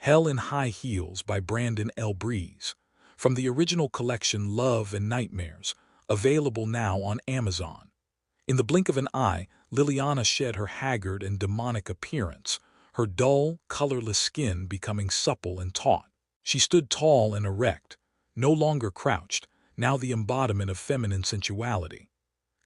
Hell in High Heels by Brandon L. Breeze, from the original collection Love and Nightmares, available now on Amazon. In the blink of an eye, Liliana shed her haggard and demonic appearance, her dull, colorless skin becoming supple and taut. She stood tall and erect, no longer crouched, now the embodiment of feminine sensuality.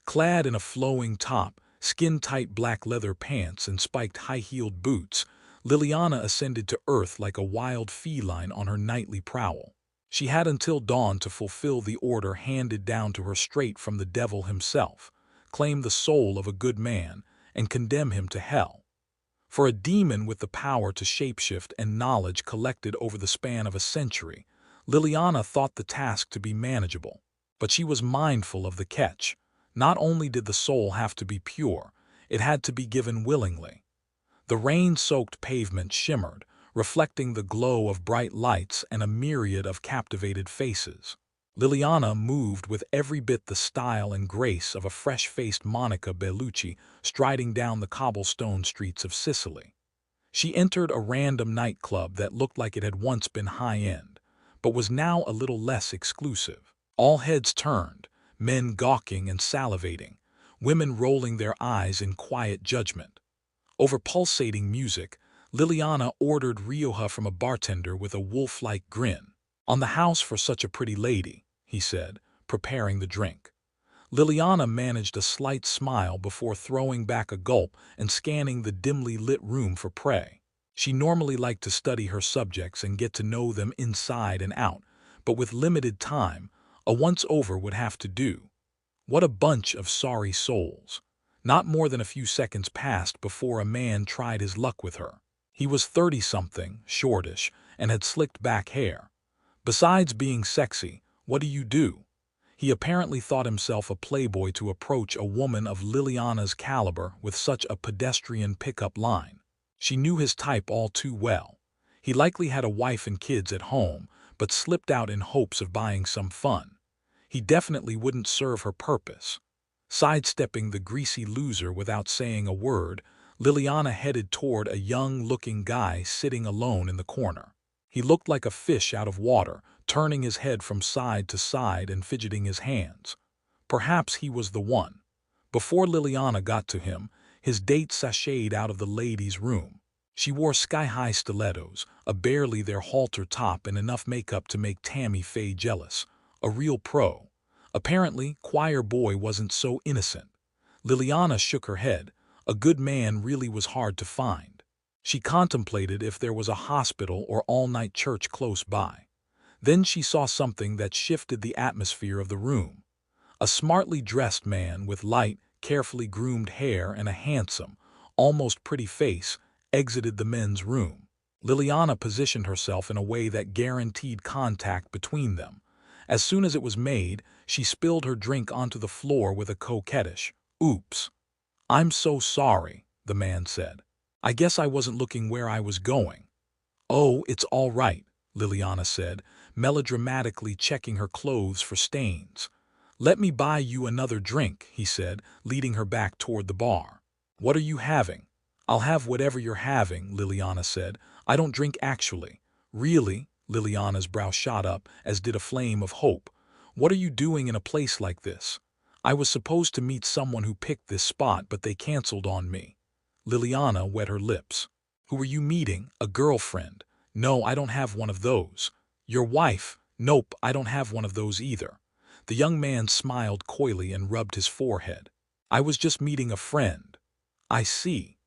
Clad in a flowing top, skin-tight black leather pants, and spiked high-heeled boots, Liliana ascended to earth like a wild feline on her nightly prowl. She had until dawn to fulfill the order handed down to her straight from the devil himself, claim the soul of a good man, and condemn him to hell. For a demon with the power to shapeshift and knowledge collected over the span of a century, Liliana thought the task to be manageable. But she was mindful of the catch. Not only did the soul have to be pure, it had to be given willingly. The rain-soaked pavement shimmered, reflecting the glow of bright lights and a myriad of captivated faces. Liliana moved with every bit the style and grace of a fresh-faced Monica Bellucci striding down the cobblestone streets of Sicily. She entered a random nightclub that looked like it had once been high-end, but was now a little less exclusive. All heads turned, men gawking and salivating, women rolling their eyes in quiet judgment. Over pulsating music, Liliana ordered Rioja from a bartender with a wolf-like grin. "On the house for such a pretty lady," he said, preparing the drink. Liliana managed a slight smile before throwing back a gulp and scanning the dimly lit room for prey. She normally liked to study her subjects and get to know them inside and out, but with limited time, a once-over would have to do. What a bunch of sorry souls. Not more than a few seconds passed before a man tried his luck with her. He was 30-something, shortish, and had slicked back hair. Besides being sexy, what do you do? He apparently thought himself a playboy to approach a woman of Liliana's caliber with such a pedestrian pickup line. She knew his type all too well. He likely had a wife and kids at home, but slipped out in hopes of buying some fun. He definitely wouldn't serve her purpose. Sidestepping the greasy loser without saying a word, Liliana headed toward a young-looking guy sitting alone in the corner. He looked like a fish out of water, turning his head from side to side and fidgeting his hands. Perhaps he was the one. Before Liliana got to him, his date sashayed out of the ladies' room. She wore sky-high stilettos, a barely their halter top, and enough makeup to make Tammy Faye jealous. A real pro. Apparently, choir boy wasn't so innocent. Liliana shook her head. A good man really was hard to find. She contemplated if there was a hospital or all-night church close by. Then she saw something that shifted the atmosphere of the room. A smartly dressed man with light, carefully groomed hair and a handsome, almost pretty face exited the men's room. Liliana positioned herself in a way that guaranteed contact between them. As soon as it was made, she spilled her drink onto the floor with a coquettish, "Oops." "I'm so sorry," the man said. "I guess I wasn't looking where I was going." "Oh, it's all right," Liliana said, melodramatically checking her clothes for stains. "Let me buy you another drink," he said, leading her back toward the bar. "What are you having?" "I'll have whatever you're having," Liliana said. "I don't drink actually." "Really?" Liliana's brow shot up, as did a flame of hope. "What are you doing in a place like this?" "I was supposed to meet someone who picked this spot, but they canceled on me." Liliana wet her lips. "Who were you meeting? A girlfriend?" "No, I don't have one of those." "Your wife?" "Nope, I don't have one of those either." The young man smiled coyly and rubbed his forehead. "I was just meeting a friend." "I see."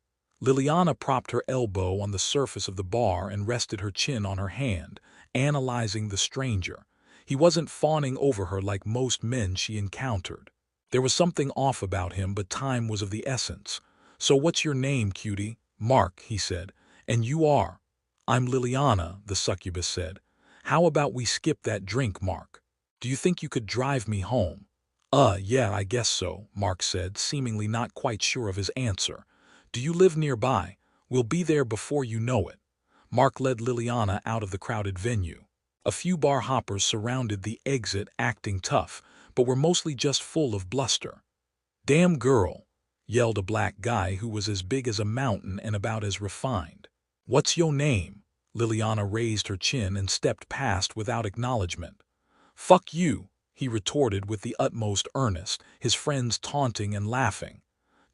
Liliana propped her elbow on the surface of the bar and rested her chin on her hand, analyzing the stranger. He wasn't fawning over her like most men she encountered. There was something off about him, but time was of the essence. "So what's your name, cutie?" "Mark," he said. "And you are?" "I'm Liliana," the succubus said. "How about we skip that drink, Mark? Do you think you could drive me home?" Yeah, I guess so," Mark said, seemingly not quite sure of his answer. "Do you live nearby? We'll be there before you know it." Mark led Liliana out of the crowded venue. A few bar hoppers surrounded the exit acting tough, but were mostly just full of bluster. "Damn girl," yelled a black guy who was as big as a mountain and about as refined. "What's yo' name?" Liliana raised her chin and stepped past without acknowledgement. "Fuck you," he retorted with the utmost earnest, his friends taunting and laughing.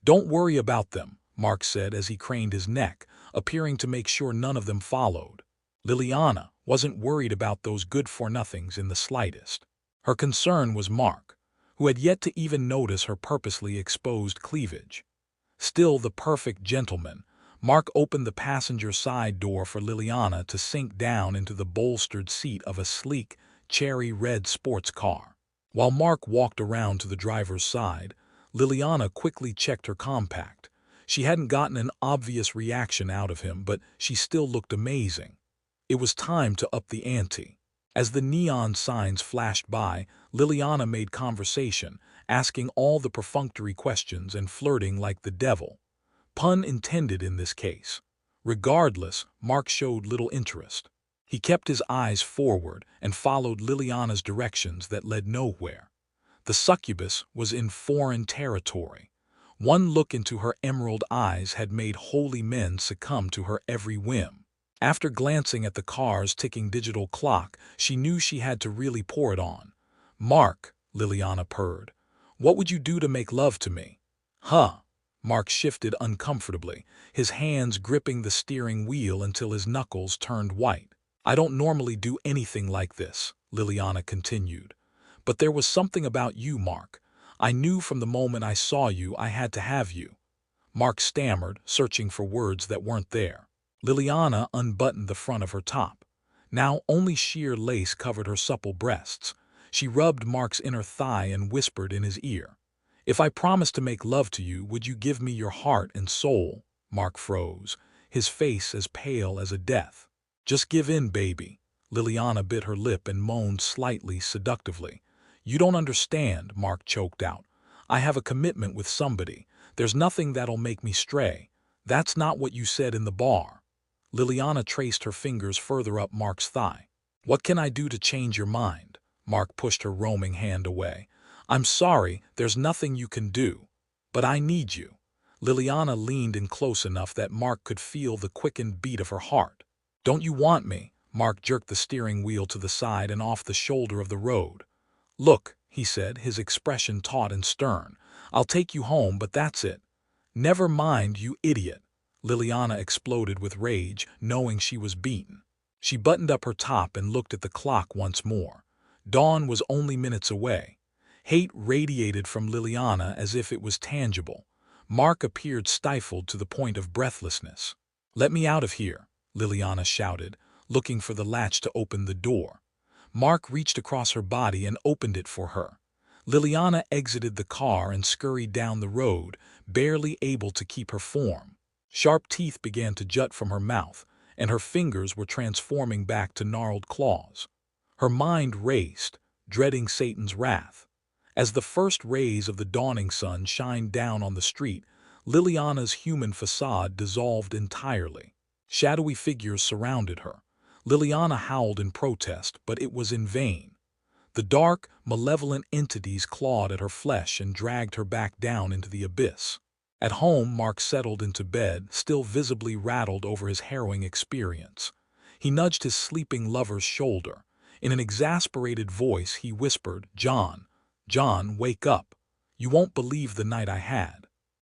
"Don't worry about them," Mark said as he craned his neck, appearing to make sure none of them followed. Liliana wasn't worried about those good-for-nothings in the slightest. Her concern was Mark, who had yet to even notice her purposely exposed cleavage. Still the perfect gentleman, Mark opened the passenger side door for Liliana to sink down into the bolstered seat of a sleek, cherry-red sports car. While Mark walked around to the driver's side, Liliana quickly checked her compact. She hadn't gotten an obvious reaction out of him, but she still looked amazing. It was time to up the ante. As the neon signs flashed by, Liliana made conversation, asking all the perfunctory questions and flirting like the devil. Pun intended in this case. Regardless, Mark showed little interest. He kept his eyes forward and followed Liliana's directions that led nowhere. The succubus was in foreign territory. One look into her emerald eyes had made holy men succumb to her every whim. After glancing at the car's ticking digital clock, she knew she had to really pour it on. "Mark," Liliana purred, "what would you do to make love to me?" "Huh." Mark shifted uncomfortably, his hands gripping the steering wheel until his knuckles turned white. "I don't normally do anything like this," Liliana continued. "But there was something about you, Mark. I knew from the moment I saw you I had to have you." Mark stammered, searching for words that weren't there. Liliana unbuttoned the front of her top. Now only sheer lace covered her supple breasts. She rubbed Mark's inner thigh and whispered in his ear. "If I promised to make love to you, would you give me your heart and soul?" Mark froze, his face as pale as a death. "Just give in, baby." Liliana bit her lip and moaned slightly seductively. "You don't understand," Mark choked out. "I have a commitment with somebody. There's nothing that'll make me stray. That's not what you said in the bar." Liliana traced her fingers further up Mark's thigh. "What can I do to change your mind?" Mark pushed her roaming hand away. "I'm sorry, there's nothing you can do. But I need you." Liliana leaned in close enough that Mark could feel the quickened beat of her heart. "Don't you want me?" Mark jerked the steering wheel to the side and off the shoulder of the road. "Look," he said, his expression taut and stern. "I'll take you home, but that's it." "Never mind, you idiot." Liliana exploded with rage, knowing she was beaten. She buttoned up her top and looked at the clock once more. Dawn was only minutes away. Hate radiated from Liliana as if it was tangible. Mark appeared stifled to the point of breathlessness. "Let me out of here," Liliana shouted, looking for the latch to open the door. Mark reached across her body and opened it for her. Liliana exited the car and scurried down the road, barely able to keep her form. Sharp teeth began to jut from her mouth, and her fingers were transforming back to gnarled claws. Her mind raced, dreading Satan's wrath. As the first rays of the dawning sun shined down on the street, Liliana's human facade dissolved entirely. Shadowy figures surrounded her. Liliana howled in protest, but it was in vain. The dark, malevolent entities clawed at her flesh and dragged her back down into the abyss. At home, Mark settled into bed, still visibly rattled over his harrowing experience. He nudged his sleeping lover's shoulder. In an exasperated voice, he whispered, John, wake up. You won't believe the night I had."